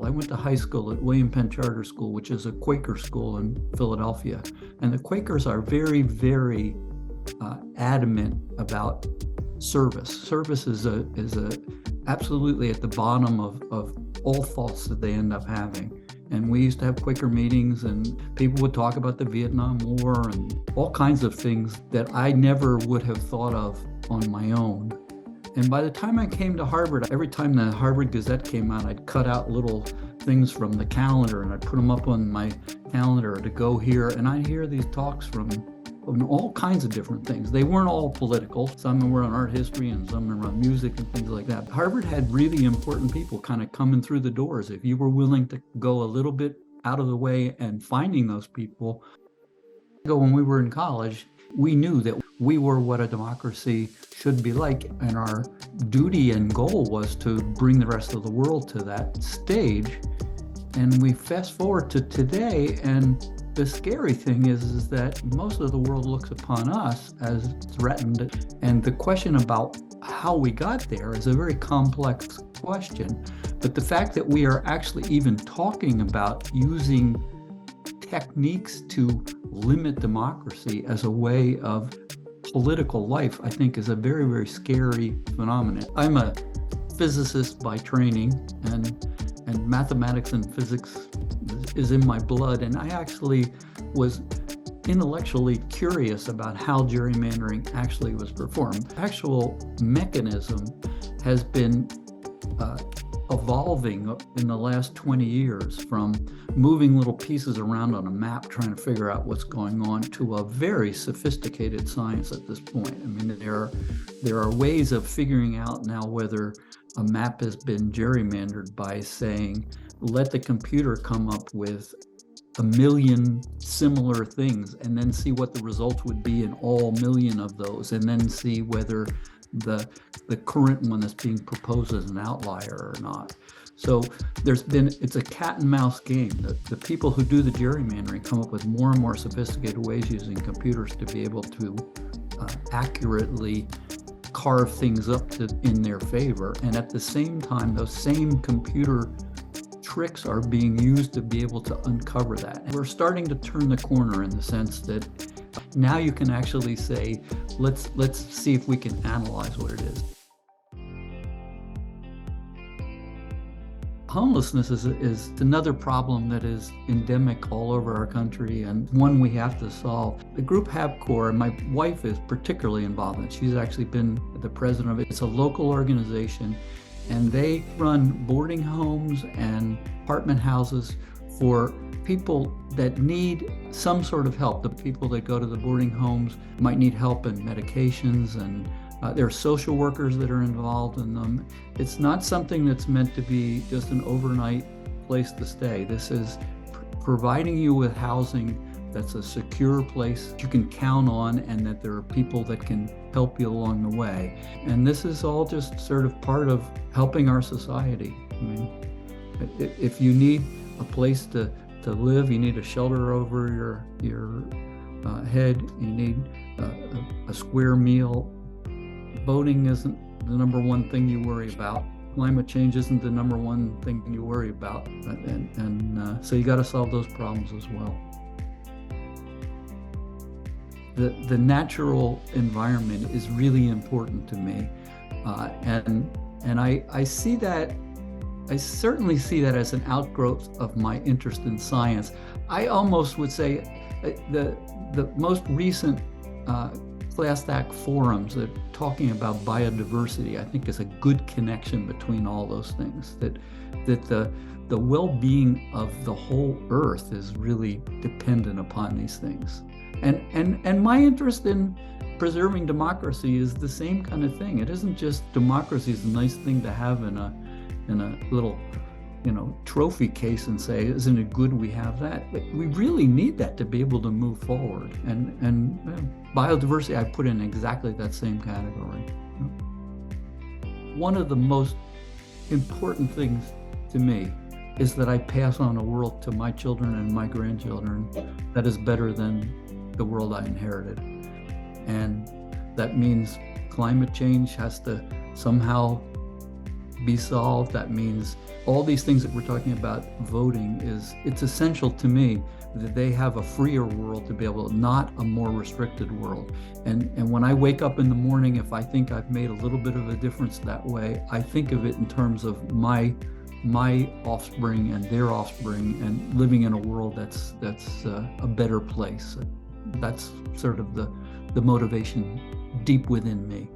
I went to high school at William Penn Charter School, which is a Quaker school in Philadelphia. And the Quakers are very, very adamant about service. Service is absolutely at the bottom of all thoughts that they end up having. And we used to have Quaker meetings, and people would talk about the Vietnam War and all kinds of things that I never would have thought of on my own. And by the time I came to Harvard, every time the Harvard Gazette came out, I'd cut out little things from the calendar and I'd put them up on my calendar to go here. And I'd hear these talks from all kinds of different things. They weren't all political. Some were on art history and some were on music and things like that. Harvard had really important people kind of coming through the doors. If you were willing to go a little bit out of the way and finding those people. When we were in college, we knew that we were what a democracy should be like, and our duty and goal was to bring the rest of the world to that stage. And we fast forward to today, and the scary thing is that most of the world looks upon us as threatened. And the question about how we got there is a very complex question. But the fact that we are actually even talking about using techniques to limit democracy as a way of political life, I think, is a very, very scary phenomenon. I'm a physicist by training, and mathematics and physics is in my blood. And I actually was intellectually curious about how gerrymandering actually was performed. The actual mechanism has been evolving in the last 20 years, from moving little pieces around on a map trying to figure out what's going on to a very sophisticated science at this point. I mean, there are ways of figuring out now whether a map has been gerrymandered by saying, let the computer come up with 1 million similar things and then see what the results would be in all million of those, and then see whether the current one that's being proposed as an outlier or not. So it's a cat and mouse game. The people who do the gerrymandering come up with more and more sophisticated ways using computers to be able to accurately carve things up in their favor. And at the same time, those same computer tricks are being used to be able to uncover that. And we're starting to turn the corner in the sense that now you can actually say, let's see if we can analyze what it is. Homelessness is another problem that is endemic all over our country, and one we have to solve. The group HABCOR, and my wife is particularly involved in it. She's actually been the president of it. It's a local organization, and they run boarding homes and apartment houses for people that need some sort of help. The people that go to the boarding homes might need help in medications, and there are social workers that are involved in them. It's not something that's meant to be just an overnight place to stay. This is providing you with housing that's a secure place you can count on, and that there are people that can help you along the way. And this is all just sort of part of helping our society. I mean, if you need a place to live, you need a shelter over your head, you need a square meal. Voting isn't the number one thing you worry about. Climate change isn't the number one thing you worry about. And so you got to solve those problems as well. The natural environment is really important to me. And I see that, I certainly see that as an outgrowth of my interest in science. I almost would say the most recent Class Act forums that talking about biodiversity, I think, is a good connection between all those things. That the well-being of the whole Earth is really dependent upon these things. And my interest in preserving democracy is the same kind of thing. It isn't just democracy is a nice thing to have in a little, trophy case and say, isn't it good we have that? But we really need that to be able to move forward. And biodiversity, I put in exactly that same category. One of the most important things to me is that I pass on a world to my children and my grandchildren that is better than the world I inherited. And that means climate change has to somehow be solved. That means all these things that we're talking about voting it's essential to me that they have a freer world to be able to, not a more restricted world. And when I wake up in the morning, if I think I've made a little bit of a difference that way, I think of it in terms of my offspring and their offspring, and living in a world that's a better place. That's sort of the motivation deep within me.